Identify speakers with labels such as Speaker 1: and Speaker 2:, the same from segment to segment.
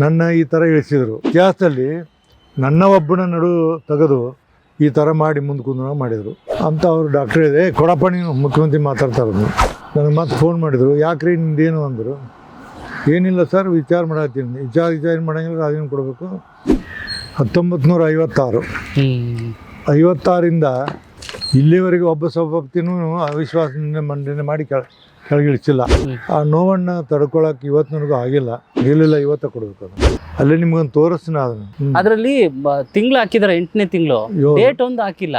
Speaker 1: ನನ್ನ ಈ ಥರ ಇಳಿಸಿದರು. ಇತಿಹಾಸದಲ್ಲಿ ನನ್ನ ಒಬ್ಬನ ನಡು ತೆಗೆದು ಈ ಥರ ಮಾಡಿ ಮುಂದೆ ಕುಂದ್ರ ಮಾಡಿದರು ಅಂತ ಅವರು ಡಾಕ್ಟ್ರ್ ಇದೆ. ಕೊಡಪ್ಪ ನೀನು ಮುಖ್ಯಮಂತ್ರಿ ಮಾತಾಡ್ತಾರೆ. ನನಗೆ ಮತ್ತೆ ಫೋನ್ ಮಾಡಿದರು, ಯಾಕ್ರಿ ನಿಂದೇನು ಅಂದರು. ಏನಿಲ್ಲ ಸರ್, ವಿಚಾರ ಮಾಡತ್ತೀನಿ. ವಿಚಾರ ಮಾಡಂಗಿಲ್ಲ, ರಾಜೀನಾಮೆ ಕೊಡಬೇಕು. 1956ರಿಂದ ಇಲ್ಲಿವರೆಗೆ ಒಬ್ಬ ಸಭಾಪತಿನೂ ಅವಿಶ್ವಾಸ ಮಂಡನೆ ಮಾಡಿ ಕೆಳಗಿಳಿಸಿಲ್ಲ. ಆ ನೋವನ್ನು ತಡ್ಕೊಳಕ್ಕೆ ಇವತ್ತು ನನಗೂ ಆಗಿಲ್ಲ. ಇವತ್ತ ಕೊಡಬೇಕು. ಅದು ಅಲ್ಲೇ ನಿಮ್ಗೊಂದು ತೋರಿಸ್ತೀನಿ.
Speaker 2: ಅದರಲ್ಲಿ ತಿಂಗಳು ಹಾಕಿದಾರೆ, 8ನೇ ತಿಂಗಳು ಡೇಟ್ ಒಂದು ಹಾಕಿಲ್ಲ.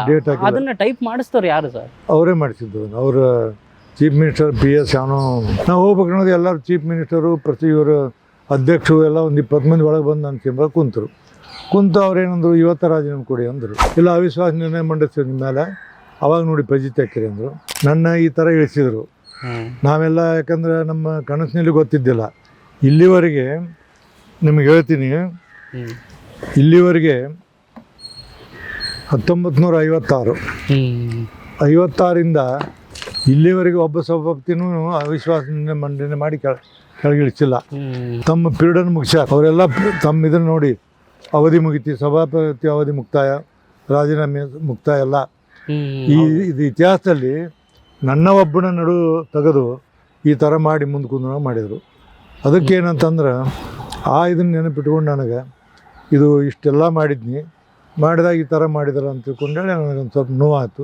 Speaker 2: ಅದನ್ನ ಟೈಪ್ ಮಾಡಿಸ್ತವ್ರು ಯಾರು ಸರ್?
Speaker 1: ಅವರೇ ಮಾಡಿಸಿದ್ದು. ಅವ್ರ ಚೀಫ್ ಮಿನಿಸ್ಟರ್ PS ಯಾವನೋ. ನಾವು ಹೋಗ್ಬೇಕು ಅನ್ನೋದು ಎಲ್ಲರೂ ಚೀಫ್ ಮಿನಿಸ್ಟರು ಪ್ರತಿ ಇವರು ಅಧ್ಯಕ್ಷರು ಎಲ್ಲ ಒಂದು 20 ಮಂದಿ ಒಳಗೆ ಬಂದು ನನ್ನ ಚೇಂಬರ್ ಕುಂತು ಅವ್ರೇನಂದ್ರು, ಇವತ್ತು ರಾಜೀನಾಮೆ ಕೊಡಿ ಅಂದರು. ಇಲ್ಲ ಅವಿಶ್ವಾಸ ನಿರ್ಣಯ ಮಂಡಿಸ್ತೀವಿ ನಿಮ್ಮ ಮೇಲೆ, ಅವಾಗ ನೋಡಿ ಫಜೀತಿ ಹಾಕಿರಿ ಅಂದರು. ನನ್ನ ಈ ಥರ ಇಳಿಸಿದರು. ನಾವೆಲ್ಲ ಯಾಕಂದ್ರೆ ನಮ್ಮ ಕನಸಿನಲ್ಲಿ ಗೊತ್ತಿದ್ದಿಲ್ಲ. ಇಲ್ಲಿವರೆಗೆ ನಿಮಗೆ ಹೇಳ್ತೀನಿ, ಇಲ್ಲಿವರೆಗೆ 1956ರಿಂದ ಇಲ್ಲಿವರೆಗೆ ಒಬ್ಬ ಸಭಾಪತಿನೂ ಅವಿಶ್ವಾಸ ಮಂಡನೆ ಮಾಡಿ ಕೆಳಗಿಳಿಸಿಲ್ಲ. ತಮ್ಮ ಪೀರಿಯಡನ್ನು ಮುಗಿಸ್ಯಾರ. ಅವರೆಲ್ಲ ತಮ್ಮ ಇದನ್ನು ನೋಡಿ ಅವಧಿ ಮುಗಿತಿ, ಸಭಾಪತಿ ಅವಧಿ ಮುಕ್ತಾಯ, ರಾಜೀನಾಮೆ ಮುಕ್ತಾಯ ಎಲ್ಲ. ಇದು ಇತಿಹಾಸದಲ್ಲಿ ನನ್ನ ಒಬ್ಬನ ನಡು ತೆಗೆದು ಈ ಥರ ಮಾಡಿ ಮುಂದೆ ಕುಂದ್ರ ಮಾಡಿದರು. ಅದಕ್ಕೇನಂತಂದ್ರೆ ಇದನ್ನು ನೆನಪಿಟ್ಕೊಂಡು ನನಗೆ ಇದು ಇಷ್ಟೆಲ್ಲ ಮಾಡಿದಾಗ ಈ ಥರ ಮಾಡಿದಾರೆ ಅಂತ ತಿಳ್ಕೊಂಡೇಳಿ ನನಗೊಂದು ಸ್ವಲ್ಪ ನೋವಾಯಿತು.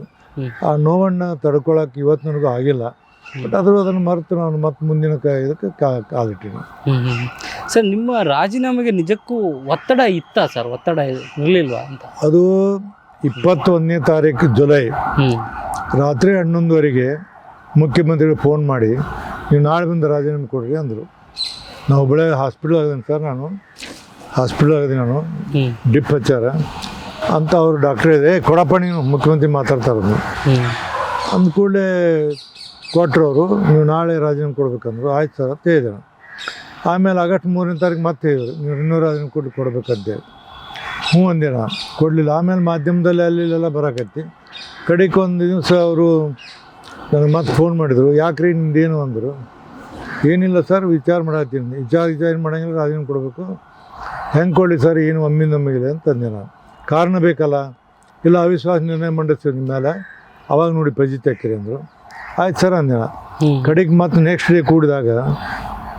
Speaker 1: ಆ ನೋವನ್ನು ತಡ್ಕೊಳಕ್ಕೆ ಇವತ್ತು ನನಗೂ ಆಗಿಲ್ಲ. ಬಟ್ ಅದನ್ನು ಮರೆತು ನಾನು ಮತ್ತೆ ಮುಂದಿನ ಇದಕ್ಕೆ ಕಾಲಿಟ್ಟಿನಿ.
Speaker 2: ಸರ್, ನಿಮ್ಮ ರಾಜೀನಾಮೆಗೆ ನಿಜಕ್ಕೂ ಒತ್ತಡ ಇತ್ತಾ ಸರ್? ಒತ್ತಡ ಇರಲಿಲ್ವಾ ಅಂತ?
Speaker 1: ಅದು 21ನೇ ತಾರೀಕು ಜುಲೈ ರಾತ್ರಿ 11:00 ಮುಖ್ಯಮಂತ್ರಿಗಳು ಫೋನ್ ಮಾಡಿ, ನೀವು ನಾಳೆ ಬಂದು ರಾಜೀನಾಮೆ ಕೊಡ್ರಿ ಅಂದರು. ನಾವು ಒಬ್ಬಳೆ ಹಾಸ್ಪಿಟ್ಲ್ ಆಗಿದ್ದೀನಿ ಸರ್, ನಾನು ಡಿಪ್ ಹಚ್ಚಾರ ಅಂತ ಅವರು ಡಾಕ್ಟ್ರ್ ಇದೆ. ಕೊಡಪ್ಪ ನೀನು ಮುಖ್ಯಮಂತ್ರಿ ಮಾತಾಡ್ತಾರೆ. ಅಂದ ಕೂಡಲೇ ಕೊಟ್ಟರು ಅವರು. ನೀವು ನಾಳೆ ರಾಜೀನಾಮೆ ಕೊಡ್ಬೇಕಂದ್ರು. ಆಯ್ತು ಸರ್ ಅಂತ ಹೇಳಿದೆ. ಆಮೇಲೆ ಆಗಸ್ಟ್ 3ನೇ ತಾರೀಕು ಮತ್ತೆ ಹೇಳಿದ್ರು, ನೀವು ಇನ್ನೂ ರಾಜೀನಾಮೆ ಕೊಡ್ಬೇಕಂತೇಳಿ. ಹ್ಞೂ ಅಂದೆ. ನಾನು ಕೊಡಲಿಲ್ಲ. ಆಮೇಲೆ ಮಾಧ್ಯಮದಲ್ಲಿ ಅಲ್ಲೆಲ್ಲ ಬರೋಕತ್ತಿ. ಕಡೆಗೆ ಒಂದು ದಿವಸ ಅವರು ನನಗೆ ಮತ್ತೆ ಫೋನ್ ಮಾಡಿದರು, ಯಾಕ್ರಿ ನಿಂದೇನು ಅಂದರು. ಏನಿಲ್ಲ ಸರ್, ವಿಚಾರ ಮಾಡತ್ತೀನಿ. ವಿಚಾರ ಮಾಡಂಗಿಲ್ಲ, ರಾಜೀನಾಮೆ ಕೊಡಬೇಕು. ಹೆಂಗೆ ಕೊಡಲಿ ಸರ್, ಏನು ಒಮ್ಮಿಂದೊಮ್ಮಿಲ್ಲ ಅಂತಂದೆ ನಾನು. ಕಾರಣ ಬೇಕಲ್ಲ. ಇಲ್ಲ ಅವಿಶ್ವಾಸ ನಿರ್ಣಯ ಮಂಡಿಸ್ತೀವಿ ನಿಮ್ಮ ಮೇಲೆ, ಅವಾಗ ನೋಡಿ ಫಜೀತಿ ಹಾಕಿರಿ ಅಂದರು. ಆಯ್ತು ಸರ್ ಅಂದೆ ನಾನು. ಕಡೆಗೆ ಮತ್ತೆ ನೆಕ್ಸ್ಟ್ ಡೇ ಕೂಡಿದಾಗ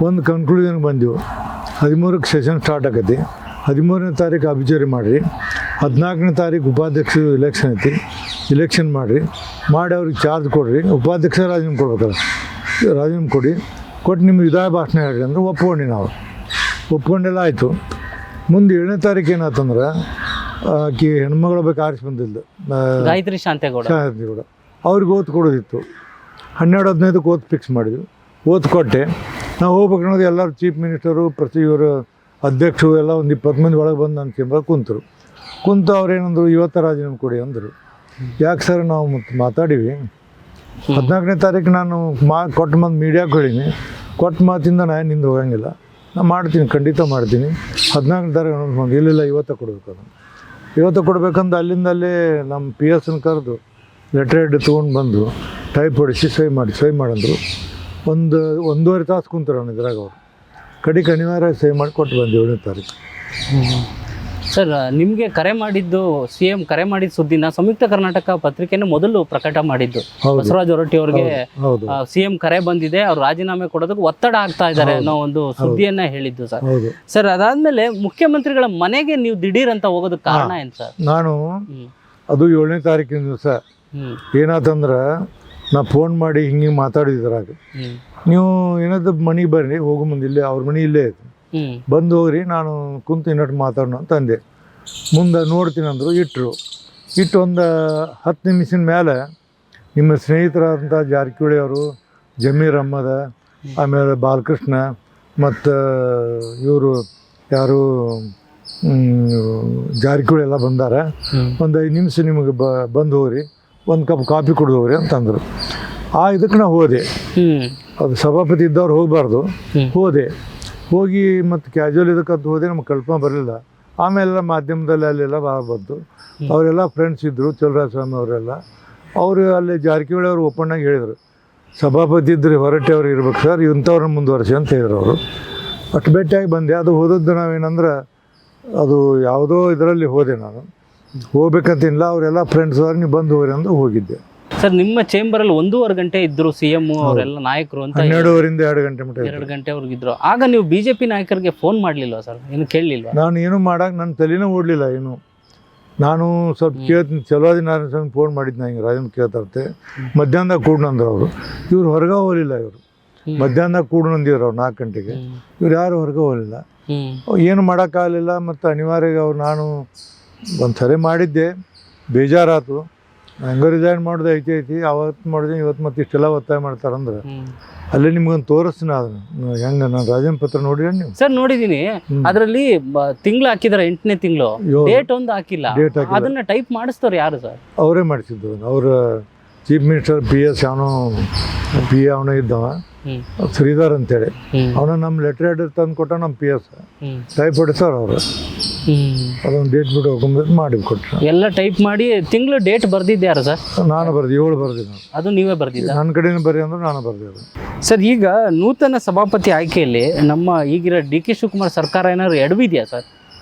Speaker 1: ಒಂದು ಕನ್ಕ್ಲೂಷನ್ಗೆ ಬಂದೆವು. 13ಕ್ಕೆ ಸೆಷನ್ ಸ್ಟಾರ್ಟ್ ಆಗತ್ತೆ. 13ನೇ ತಾರೀಕು ಅಬ್ಜರಿ ಮಾಡಿರಿ. 14ನೇ ತಾರೀಕು ಉಪಾಧ್ಯಕ್ಷರು ಎಲೆಕ್ಷನ್ ಐತಿ, ಎಲೆಕ್ಷನ್ ಮಾಡಿ ಅವ್ರಿಗೆ ಚಾರ್ಜ್ ಕೊಡಿರಿ. ಉಪಾಧ್ಯಕ್ಷ ರಾಜೀನಾಮೆ ಕೊಡ್ಬೇಕಲ್ಲ, ರಾಜೀನಾಮೆ ಕೊಟ್ಟು ನಿಮ್ಗೆ ವಿಧಾನ ಭಾಷಣ ಹೇಳ್ರಿ ಅಂದ್ರೆ ನಾವು ಒಪ್ಕೊಂಡೆಲ್ಲ ಆಯಿತು. ಮುಂದೆ 7ನೇ ತಾರೀಕು ಏನಾಯ್ತಂದ್ರೆ ಆಕೆ ಹೆಣ್ಮಗಳ ಬೇಕು ಆರಿಸಿ ಬಂದಿದ್ದು
Speaker 2: ಗಾಯತ್ರಿ ಶಾಂತೇಗೌಡ.
Speaker 1: ಅವ್ರಿಗೆ ಓದ್ ಕೊಡೋದಿತ್ತು. 12-15ಕ್ಕೆ ಓದ್ ಫಿಕ್ಸ್ ಮಾಡಿದ್ವಿ. ಓದ್ ಕೊಟ್ಟೆ. ನಾವು ಹೋಗ್ಬೇಕು ಅನ್ನೋದು ಎಲ್ಲರೂ ಚೀಫ್ ಮಿನಿಸ್ಟರು ಪ್ರತಿ ಇವರು ಅಧ್ಯಕ್ಷರು ಎಲ್ಲ ಒಂದು 20 ಮಂದಿ ಒಳಗೆ ಬಂದು ನನ್ನ ಚೇಂಬರ್ ಕುಂತು ಅವ್ರೇನಂದ್ರು, ಇವತ್ತು ರಾಜೀನಾಮೆ ಕೊಡಿ ಅಂದರು. ಯಾಕೆ ಸರ್, ನಾವು ಮಾತಾಡೀವಿ. 14ನೇ ತಾರೀಕು ನಾನು ಕೊಟ್ಟ ಮಂದು ಮೀಡಿಯಾಗೆ ಹೇಳೀನಿ. ಕೊಟ್ಟ ಮಾತಿಂದ ನಾನು ನಿಂದು ಹೋಗಂಗಿಲ್ಲ, ನಾನು ಮಾಡ್ತೀನಿ, ಖಂಡಿತ ಮಾಡ್ತೀನಿ. 14ನೇ ತಾರೀಕು ಇಲ್ಲ ಇವತ್ತು ಕೊಡಬೇಕು. ಅದನ್ನು ಇವತ್ತು ಕೊಡಬೇಕಂದು ಅಲ್ಲಿಂದಲ್ಲೇ ನಮ್ಮ PS ಕರೆದು ಲೆಟ್ರ್ ಹೆಡ್ ತೊಗೊಂಡು ಬಂದು ಟೈಪ್ ಹೊಡಿಸಿ ಸಹಿ ಮಾಡಂದರು. 1.5 ತಾಸು ಕುಂತಾರೆ ಅವನು ಇದ್ರಾಗ. ಅವರು ಕಡೆಗೆ ಅನಿವಾರ್ಯ ಸಹಿ ಮಾಡಿ ಕೊಟ್ಟು ಬಂದು 7ನೇ ತಾರೀಕು.
Speaker 2: ಸರ್, ನಿಮಗೆ ಕರೆ ಮಾಡಿದ್ದು CM ಕರೆ ಮಾಡಿದ ಸುದ್ದಿನ ಸಂಯುಕ್ತ ಕರ್ನಾಟಕ ಪತ್ರಿಕೆನೇ ಮೊದಲು ಪ್ರಕಟ ಮಾಡಿದ್ದು. ಬಸವರಾಜ ಹೊರಟ್ಟಿ ಅವ್ರಿಗೆ CM ಕರೆ ಬಂದಿದೆ, ಅವ್ರು ರಾಜೀನಾಮೆ ಕೊಡೋದಕ್ಕೆ ಒತ್ತಡ ಆಗ್ತಾ ಇದ್ದಾರೆ ಅನ್ನೋ ಒಂದು ಸುದ್ದಿಯನ್ನ ಹೇಳಿದ್ದು ಸರ್. ಸರ್, ಅದಾದ್ಮೇಲೆ ಮುಖ್ಯಮಂತ್ರಿಗಳ ಮನೆಗೆ ನೀವು ದಿಢೀರ್ ಅಂತ ಹೋಗೋದಕ್ಕೆ ಕಾರಣ ಏನು ಸರ್?
Speaker 1: ನಾನು ಅದು 7ನೇ ತಾರೀಕಿನ ದಿವಸ ಏನಾತಂದ್ರೆ ನಾ ಫೋನ್ ಮಾಡಿ ಹಿಂಗೆ ಮಾತಾಡಿದ್ರಾಗ, ನೀವು ಏನಾದ್ರು ಮನೆಗೆ ಬರ್ರಿ, ಹೋಗೋ ಮುಂದೆ ಇಲ್ಲೇ ಅವ್ರ ಮನೆ ಇಲ್ಲೇ ಐತಿ, ಬಂದು ಹೋಗ್ರಿ, ನಾನು ಕುಂತು ಇನ್ನೊಟ್ಟು ಮಾತಾಡೋಣ ಅಂತ ಅಂದೆ. ಮುಂದೆ ನೋಡ್ತೀನಿ ಅಂದರು. ಇಟ್ಟು ಒಂದು 10 ನಿಮಿಷದ ಮೇಲೆ ನಿಮ್ಮ ಸ್ನೇಹಿತರಾದಂಥ ಜಾರಕಿಹೊಳಿ ಅವರು, ಜಮೀರ್ ಅಹ್ಮದ, ಆಮೇಲೆ ಬಾಲಕೃಷ್ಣ ಮತ್ತು ಇವರು ಯಾರು ಜಾರಕಿಹೊಳಿ ಎಲ್ಲ ಬಂದಾರೆ, ಒಂದು 5 ನಿಮಿಷ ನಿಮಗೆ ಬಂದು ಹೋಗ್ರಿ, ಒಂದು ಕಪ್ ಕಾಫಿ ಕುಡಿದು ಹೋಗ್ರಿ ಅಂತಂದರು. ಇದಕ್ಕೆ ನಾವು ಹೋದೆ. ಅದು ಸಭಾಪತಿ ಇದ್ದವ್ರು ಹೋಗಬಾರ್ದು. ಹೋಗಿ ಮತ್ತು ಕ್ಯಾಜುವಲ್ ಇದಕ್ಕಂತ ಹೋದೆ. ನಮ್ಗೆ ಕಲ್ಪನೆ ಬರಲಿಲ್ಲ. ಆಮೇಲೆಲ್ಲ ಮಾಧ್ಯಮದಲ್ಲಿ ಅಲ್ಲೆಲ್ಲ ಬಂತು. ಅವರೆಲ್ಲ ಫ್ರೆಂಡ್ಸ್ ಇದ್ದರು, ಚಲರಾಜ ಸ್ವಾಮಿ ಅವರೆಲ್ಲ. ಅವರು ಅಲ್ಲಿ ಜಾರಕಿಹೊಳಿ ಅವರು ಓಪನ್ನಾಗಿ ಹೇಳಿದರು, ಸಭಾಪತಿ ಇದ್ದರೆ ಹೊರಟ್ಟಿ ಅವ್ರು ಇರ್ಬೇಕು ಸರ್, ಇಂಥವ್ರನ್ನ ಮುಂದುವರಿಸಿ ಅಂತ ಹೇಳಿದ್ರು ಅವರು. ಅಷ್ಟು ಭೇಟಿಯಾಗಿ ಬಂದೆ. ಅದು ಹೋದದ್ದು ನಾವೇನಂದ್ರೆ ಅದು ಯಾವುದೋ ಇದರಲ್ಲಿ ಹೋದೆ ನಾನು, ಹೋಗ್ಬೇಕಂತಿಲ್ಲ, ಅವರೆಲ್ಲ ಫ್ರೆಂಡ್ಸ್ ಅವ್ರು ನೀವು ಬಂದು ಹೋಗ್ರಿ ಅಂದ್ರೆ ಹೋಗಿದ್ದೆ.
Speaker 2: ಸರ್ ನಿಮ್ಮ ಚೇಂಬರಲ್ಲಿ 1.5 ಗಂಟೆ ಇದ್ರು CM ಅವರೆಲ್ಲ ನಾಯಕರು ಅಂತ,
Speaker 1: 12 2 ಗಂಟೆ ಮಟ್ಟ
Speaker 2: 2 ಗಂಟೆವರೆಗೆ ಇದ್ರು. ಆಗ ನೀವು BJP ನಾಯಕರಿಗೆ ಫೋನ್ ಮಾಡಲಿಲ್ವಾ ಸರ್? ಏನು ಕೇಳಲಿಲ್ವಾ?
Speaker 1: ನಾನು ಏನು ಮಾಡಕ್ಕೆ ನನ್ನ ತಲೆನೇ ಓಡಲಿಲ್ಲ ಏನು. ನಾನು ಸ್ವಲ್ಪ ಕೇಳ್ತೀನಿ, ಚಲೋದಿ ನಾರಾಯಣ ಸ್ವಾಮಿ ಫೋನ್ ಮಾಡಿದ್ದು ನಾನು, ಹಿಂಗೆ ರಾಜನ್ ಕೇಳ್ತಾರ್ತೆ ಮಧ್ಯಾಹ್ನದಾಗ ಕೂಡ್ನಂದ್ರು ಅವರು. ಇವ್ರು ಹೊರಗೆ ಹೋಗಲಿಲ್ಲ, ಇವರು ಮಧ್ಯಾಹ್ನದಾಗ ಕೂಡ್ನಂದಿದ್ರು ಅವ್ರು 4 ಗಂಟೆಗೆ. ಇವ್ರು ಯಾರು ಹೊರಗೆ ಹೋಗಲಿಲ್ಲ, ಏನು ಮಾಡೋಕ್ಕಾಗಲಿಲ್ಲ. ಮತ್ತು ಅನಿವಾರ್ಯ ಅವ್ರು ನಾನು ಒಂದು ಸರಿ ಮಾಡಿದ್ದೆ, ಬೇಜಾರಾಯ್ತು. ಹೆಂಗೆ ರಿಸೈನ್ ಮಾಡೋದು ಐತಿ ಅವತ್ತು ಮಾಡಿದೆ, ಇವತ್ತು ಮತ್ತೆ ಇಷ್ಟೆಲ್ಲ ಒತ್ತಾಯ ಮಾಡ್ತಾರಂದ್ರೆ ಅಲ್ಲೇ ನಿಮ್ಗೊಂದು ತೋರಿಸ್ತೀನಿ ಅದನ್ನು ಹೆಂಗೆ. ನಾನು ರಾಜನ್ ಪತ್ರ ನೋಡಿರಿ ನೀವು?
Speaker 2: ಸರ್ ನೋಡಿದ್ದೀನಿ. ಅದರಲ್ಲಿ ತಿಂಗಳು ಹಾಕಿದಾರೆ, 8ನೇ ತಿಂಗಳು ಡೇಟ್ ಒಂದು ಹಾಕಿಲ್ಲ. ಅದನ್ನ ಟೈಪ್ ಮಾಡಿಸ್ತವ್ರು ಯಾರು ಸರ್?
Speaker 1: ಅವರೇ ಮಾಡಿಸಿದ್ದು. ಅವ್ರ ಚೀಫ್ ಮಿನಿಸ್ಟರ್ PS ಅವನು ಅವನು ಇದ್ದವ ಶ್ರೀಧರ್ ಅಂತೇಳಿ, ಅವನ ನಮ್ಮ ಲೆಟರ್ ಹೆಡ್ ತಂದು ಕೊಟ್ಟ ನಮ್ಮ PS ಟೈಪ್ ಹೊಡಿಸೋರು ಅವರು. ಅದೊಂದು ಡೇಟ್ ಬಿಟ್ಟು ಹೋಗ್ಕೊಂಡ್ಬಿಟ್ಟು ಮಾಡಿ ಕೊಟ್ಟರು.
Speaker 2: ಎಲ್ಲ ಟೈಪ್ ಮಾಡಿ ತಿಂಗಳು ಡೇಟ್ ಬರ್ದಿದ್ದೆ ಯಾರು ಸರ್?
Speaker 1: ನಾನು ಬರ್ದು 7 ಬರ್ದಿದ್ದೆ.
Speaker 2: ಅದು ನೀವೇ ಬರ್ದಿದ್ದ?
Speaker 1: ನನ್ನ ಕಡೆಯಿಂದ ಬರೀ ಅಂದ್ರೆ ನಾನು ಬರ್ದಿದ್ದೆ.
Speaker 2: ಸರ್ ಈಗ ನೂತನ ಸಭಾಪತಿ ಆಯ್ಕೆಯಲ್ಲಿ ನಮ್ಮ ಈಗಿರೋ DK ಶಿವಕುಮಾರ್ ಸರ್ಕಾರ ಏನಾದ್ರು ಎಡವಿದೆಯಾ ಸರ್?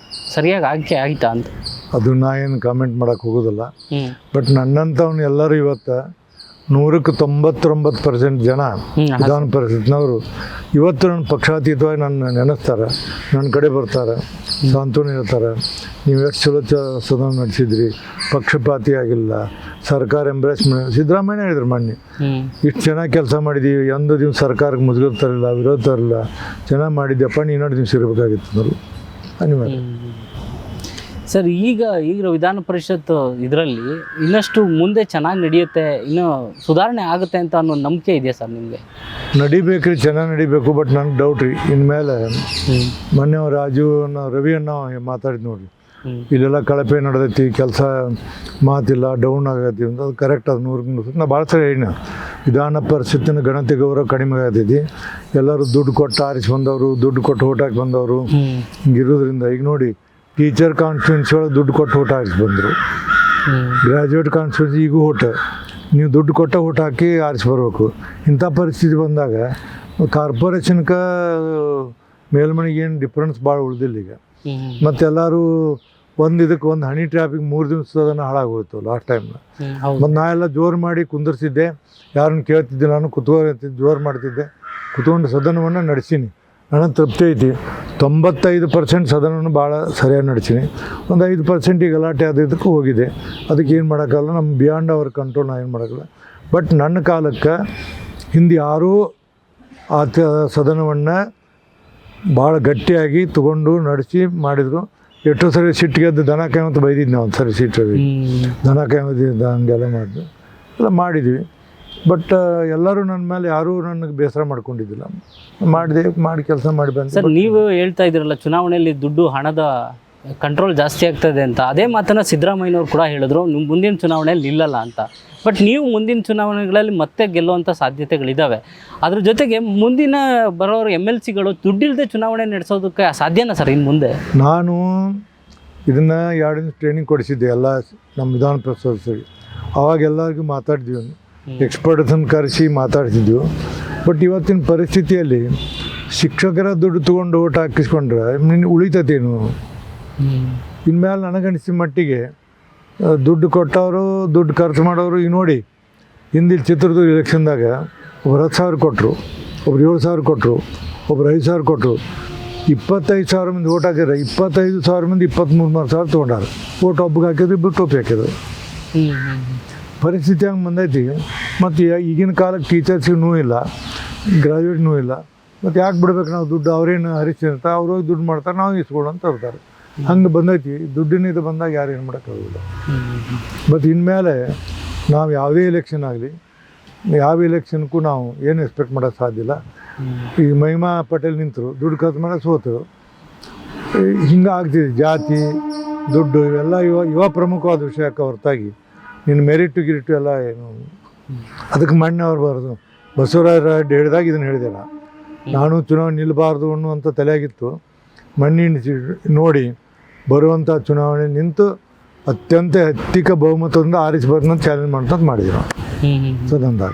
Speaker 2: ಸರಿಯಾಗಿ ಆಯ್ಕೆ ಆಯ್ತಾ ಅಂತ?
Speaker 1: ಅದು ನಾ ಏನು ಕಾಮೆಂಟ್ ಮಾಡೋಕ್ಕೆ ಹೋಗೋದಿಲ್ಲ. ಬಟ್ ನನ್ನಂಥವ್ನು ಎಲ್ಲರೂ ಇವತ್ತು 99% ಜನ ವಿಧಾನ ಪರಿಷತ್ನವರು ಇವತ್ತು ನನ್ನ ಪಕ್ಷಾತೀತವಾಗಿ ನನ್ನ ನೆನೆಸ್ತಾರೆ, ನನ್ನ ಕಡೆ ಬರ್ತಾರೆ, ಸಾಂತ್ವನ ಹೇಳ್ತಾರೆ. ನೀವು ಎಷ್ಟು ಚಲೋ ಸದನ ನಡೆಸಿದ್ರಿ, ಪಕ್ಷಪಾತಿ ಆಗಿಲ್ಲ, ಸರ್ಕಾರ ಎಂಬ್ರೇಸ್ ಮಾಡಿ. ಸಿದ್ದರಾಮಯ್ಯ ಹೇಳಿದ್ರು ಮೊನ್ನೆ, ಇಷ್ಟು ಚೆನ್ನಾಗಿ ಕೆಲಸ ಮಾಡಿದ್ದೀವಿ, ಒಂದು ದಿವಸ ಸರ್ಕಾರಕ್ಕೆ ಮುಜುಗರ ತರಲಿಲ್ಲ, ವಿರೋಧ ತರಲಿಲ್ಲ, ಚೆನ್ನಾಗಿ ಮಾಡಿದ್ಯಪ್ಪ, ನೀನು 2 ದಿವಸ ಇರಬೇಕಾಗಿತ್ತು ಅನ್ನೋದು ಅನಿವಾರ್ಯ.
Speaker 2: ಸರ್ ಈಗ ವಿಧಾನ ಪರಿಷತ್ ಇದರಲ್ಲಿ ಇನ್ನಷ್ಟು ಮುಂದೆ ಚೆನ್ನಾಗಿ ನಡೆಯುತ್ತೆ, ಇನ್ನೂ ಸುಧಾರಣೆ ಆಗುತ್ತೆ ಅಂತ ಅನ್ನೋ ನಂಬಿಕೆ ಇದೆಯಾ ಸರ್ ನಿಮಗೆ?
Speaker 1: ನಡಿಬೇಕ್ರಿ, ಚೆನ್ನಾಗಿ ನಡಿಬೇಕು. ಬಟ್ ನನಗೆ ಡೌಟ್ ರೀ, ಇನ್ಮೇಲೆ ಮೊನ್ನೆ ರಾಜು ರವಿ ಅಣ್ಣ ಮಾತಾಡಿದ್ ನೋಡ್ರಿ, ಇಲ್ಲೆಲ್ಲ ಕಳಪೆ ನಡೆದೈತಿ, ಕೆಲಸ ಮಾತಿಲ್ಲ, ಡೌನ್ ಆಗೈತಿ ಅಂತ. ಅದು ಕರೆಕ್ಟ್, ಅದು 100% ನಾ ಭಾಳ ಸರಿ ಹೇಳಿ. ವಿಧಾನ ಪರಿಷತ್ತಿನ ಗಣತಿ ಗೌರವ ಕಡಿಮೆ ಆಗತೈತಿ. ಎಲ್ಲರೂ ದುಡ್ಡು ಕೊಟ್ಟು ಆರಿಸಿ ಬಂದವರು, ದುಡ್ಡು ಕೊಟ್ಟು ಓಟ್ ಹಾಕಿ ಬಂದವರು ಹಿಂಗಿರೋದ್ರಿಂದ ಈಗ ನೋಡಿ, ಟೀಚರ್ ಕಾನ್ಸ್ಟಿಟ್ಯೂನ್ಸಿ ಒಳಗೆ ದುಡ್ಡು ಕೊಟ್ಟು ಓಟ್ ಹಾಕಿಸಿ ಬಂದರು, ಗ್ರ್ಯಾಜುಯೇಟ್ ಕಾನ್ಸ್ಟಿಟ್ಯೂನ್ಸಿ ಈಗೂ ಓಟ್ ನೀವು ದುಡ್ಡು ಕೊಟ್ಟ ಓಟ್ ಹಾಕಿ ಆರಿಸಿ ಬರಬೇಕು. ಇಂಥ ಪರಿಸ್ಥಿತಿ ಬಂದಾಗ ಕಾರ್ಪೊರೇಷನ್ಗೆ ಮೇಲ್ಮನೆಗೆ ಏನು ಡಿಫ್ರೆನ್ಸ್ ಭಾಳ ಉಳಿದಿಲ್ಲ ಈಗ. ಮತ್ತು ಎಲ್ಲರೂ ಇದಕ್ಕೆ ಒಂದು ಹನಿ ಟ್ರಾಫಿಕ್ 3 ದಿವಸದನ್ನು ಹಾಳಾಗೋಯ್ತು ಲಾಸ್ಟ್ ಟೈಮ್ನ. ಮತ್ತು ನಾ ಎಲ್ಲ ಜೋರು ಮಾಡಿ ಕುಂದರ್ಸಿದ್ದೆ, ಯಾರನ್ನು ಕೇಳ್ತಿದ್ದೆ, ನಾನು ಕುತ್ಕೊಳ್ತಿದ್ದೆ, ಜೋರು ಮಾಡ್ತಿದ್ದೆ, ಕುತ್ಕೊಂಡು ಸದನವನ್ನು ನಡೆಸೀನಿ. ನನಗೆ ತೃಪ್ತಿ ಐತಿ. 95% ಸದನವನ್ನು ಭಾಳ ಸರಿಯಾಗಿ ನಡೆಸೀನಿ. ಒಂದು 5% ಈಗ ಗಲಾಟೆ ಅದಕ್ಕೆ ಹೋಗಿದೆ. ಅದಕ್ಕೆ ಏನು ಮಾಡೋಕ್ಕಲ್ಲ, ನಮ್ಮ ಬಿಯಾಂಡ್ ಅವರ್ ಕಂಟ್ರೋಲ್, ನಾ ಏನು ಮಾಡೋಕ್ಕಲ್ಲ. ಬಟ್ ನನ್ನ ಕಾಲಕ್ಕೆ ಹಿಂದೆ ಯಾರೂ ಆ ಸದನವನ್ನು ಭಾಳ ಗಟ್ಟಿಯಾಗಿ ತೊಗೊಂಡು ನಡೆಸಿ ಮಾಡಿದರು. ಎಷ್ಟೋ ಸರಿ ಸಿಟ್ಟಿಗೆದ್ದು ದನ ಕಾಯಮತ್ತು ಬೈದಿದ್ದು ನಾವು, ಒಂದು ಸರಿ ಸಿಟ್ಟು ದನ ಕಾಯಮತ್ತಿದ್ದ ಹಂಗೆಲ್ಲ ಮಾಡಿದ್ವಿ, ಎಲ್ಲ ಮಾಡಿದ್ವಿ. ಬಟ್ ಎಲ್ಲರೂ ನನ್ನ ಮೇಲೆ ಯಾರೂ ನನಗೆ ಬೇಸರ ಮಾಡ್ಕೊಂಡಿದ್ದಿಲ್ಲ. ಮಾಡಿ ಕೆಲಸ ಮಾಡಿ ಬಂದು.
Speaker 2: ಸರ್ ನೀವು ಹೇಳ್ತಾ ಇದ್ದೀರಲ್ಲ, ಚುನಾವಣೆಯಲ್ಲಿ ದುಡ್ಡು ಹಣದ ಕಂಟ್ರೋಲ್ ಜಾಸ್ತಿ ಆಗ್ತದೆ ಅಂತ, ಅದೇ ಮಾತನ್ನು ಸಿದ್ದರಾಮಯ್ಯನವ್ರು ಕೂಡ ಹೇಳಿದ್ರು, ನಿಮ್ಮ ಮುಂದಿನ ಚುನಾವಣೆಯಲ್ಲಿ ನಿಲ್ಲಲ್ಲ ಅಂತ. ಬಟ್ ನೀವು ಮುಂದಿನ ಚುನಾವಣೆಗಳಲ್ಲಿ ಮತ್ತೆ ಗೆಲ್ಲುವಂಥ ಸಾಧ್ಯತೆಗಳಿದ್ದಾವೆ. ಅದ್ರ ಜೊತೆಗೆ ಮುಂದಿನ ಬರೋರು MLCಗಳು ದುಡ್ಡಿಲ್ಲದೆ ಚುನಾವಣೆ ನಡೆಸೋದಕ್ಕೆ ಸಾಧ್ಯನಾ ಸರ್ ಇನ್ನು ಮುಂದೆ?
Speaker 1: ನಾನು ಇದನ್ನು 2 ದಿನ ಟ್ರೈನಿಂಗ್ ಕೊಡಿಸಿದ್ದೆ ಎಲ್ಲ ನಮ್ಮ ವಿಧಾನ ಪರಿಷತ್ಗೆ. ಅವಾಗ ಎಲ್ಲರಿಗೂ ಮಾತಾಡಿದ್ವಿ, ಎಕ್ಸ್ಪರ್ಟ್ಸನ್ನು ಕರೆಸಿ ಮಾತಾಡ್ತಿದ್ವಿ. ಬಟ್ ಇವತ್ತಿನ ಪರಿಸ್ಥಿತಿಯಲ್ಲಿ ಶಿಕ್ಷಕರ ದುಡ್ಡು ತೊಗೊಂಡು ಓಟ್ ಹಾಕಿಸ್ಕೊಂಡ್ರೆ ನಿನ್ನ ಉಳಿತತೇನು? ಇನ್ಮೇಲೆ ನನಗನ್ನಿಸಿದ ಮಟ್ಟಿಗೆ ದುಡ್ಡು ಕೊಟ್ಟವರು, ದುಡ್ಡು ಖರ್ಚು ಮಾಡೋರು. ಈಗ ನೋಡಿ, ಹಿಂದಿನ ಚಿತ್ರದುರ್ಗ ಎಲೆಕ್ಷನ್ದಾಗ ಒಬ್ರು 10,000 ಕೊಟ್ಟರು, ಒಬ್ರು 7,000 ಕೊಟ್ಟರು, ಒಬ್ರು 5,000 ಕೊಟ್ಟರು. 25,000 ಮಂದಿ ಓಟ್ ಹಾಕಿದ್ರೆ 25,000 ಮಂದಿ 23,000 ತೊಗೊಂಡಾರ. ಓಟ್ ಒಬ್ಬಿಗೆ ಹಾಕಿದ್ರು, ಇಬ್ಬರು ಟೋಪಿ ಹಾಕಿದ್ರು. ಪರಿಸ್ಥಿತಿ ಹಂಗೆ ಬಂದೈತಿ. ಮತ್ತು ಈಗಿನ ಕಾಲಕ್ಕೆ ಟೀಚರ್ಸಿಗೂ ಇಲ್ಲ, ಗ್ರಾಜ್ಯುಯೇಟ್ನೂ ಇಲ್ಲ. ಮತ್ತು ಯಾಕೆ ಬಿಡ್ಬೇಕು ನಾವು ದುಡ್ಡು? ಅವ್ರೇನು ಹರಿಸ್ತಿರ್ತಾರೆ, ಅವ್ರು ಹೋಗಿ ದುಡ್ಡು ಮಾಡ್ತಾರೆ, ನಾವು ಇಸ್ಕೊಳ್ಳೋ ಅಂತ ಇರ್ತಾರೆ. ಹಂಗೆ ಬಂದೈತಿ. ದುಡ್ಡಿನ ಇದು ಬಂದಾಗ ಯಾರು ಏನು ಮಾಡೋಕ್ಕಾಗೋದಿಲ್ಲ. ಮತ್ತು ಇನ್ಮೇಲೆ ನಾವು ಯಾವುದೇ ಎಲೆಕ್ಷನ್ ಆಗಲಿ, ಯಾವ ಎಲೆಕ್ಷನ್ಗೂ ನಾವು ಏನು ಎಕ್ಸ್ಪೆಕ್ಟ್ ಮಾಡೋಕ್ಕೆ ಸಾಧ್ಯ ಇಲ್ಲ. ಈಗ ಮಹಿಮಾ ಪಟೇಲ್ ನಿಂತರು, ದುಡ್ಡು ಖರ್ಚು ಮಾಡೋಕ್ಕೆ ಸೋತರು. ಹಿಂಗೆ ಆಗ್ತಿದೆ. ಜಾತಿ, ದುಡ್ಡು ಇವೆಲ್ಲ ಇವ ಪ್ರಮುಖವಾದ ವಿಷಯಕ್ಕೆ ಹೊರತಾಗಿ ನಿನ್ನ ಮೆರಿಟು ಗಿರಿಟು ಎಲ್ಲ ಏನು. ಅದಕ್ಕೆ ಮಣ್ಣೆ ಅವ್ರು ಬಾರ್ದು ಬಸವರಾಜ ಹೇಳಿದಾಗ ಇದನ್ನು ಹೇಳಿದೆಲ್ಲ, ನಾನು ಚುನಾವಣೆ ನಿಲ್ಲಬಾರ್ದು ಅನ್ನುವಂಥ ತಲೆಯಾಗಿತ್ತು. ಮಣ್ಣಿನ ನೋಡಿ ಬರುವಂಥ ಚುನಾವಣೆ ನಿಂತು ಅತ್ಯಂತ ಹೆಚ್ಚಿಕ ಬಹುಮತದಿಂದ ಆರಿಸಬಾರ್ದು ಚಾಲೆಂಜ್ ಮಾಡ್ತಂತ ಮಾಡಿದ್ರು ಸದನದಾಗ.